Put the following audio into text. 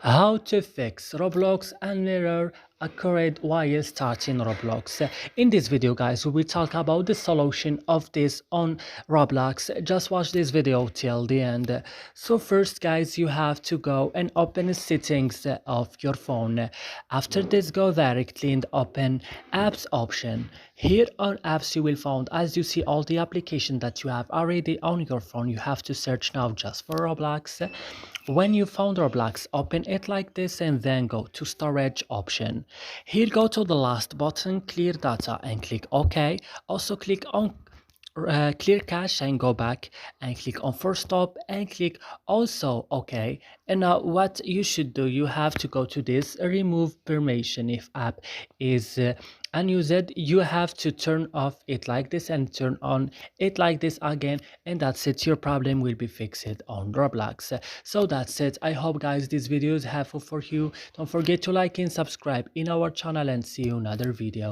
How to fix Roblox and mirror Accurred while starting Roblox. In this video guys, we will talk about the solution of this on Roblox. Just watch this video till the end. So first guys, you have to go and open the settings of your phone. After this, go directly and open apps option. Here on apps you will find, as you see, all the application that you have already on your phone. You have to search now just for Roblox. When you found Roblox, open it like this and then go to storage option. Here go to the last button, clear data, and click OK. Also click on clear cache and go back and click on force stop and click also OK. And now what you should do, you have to go to this remove permission. If app is unused, you have to turn off it like this and turn on it like this again, and that's it. Your problem will be fixed on Roblox. So that's it. I hope guys this video is helpful for you. Don't forget to like and subscribe in our channel, and see you in another video.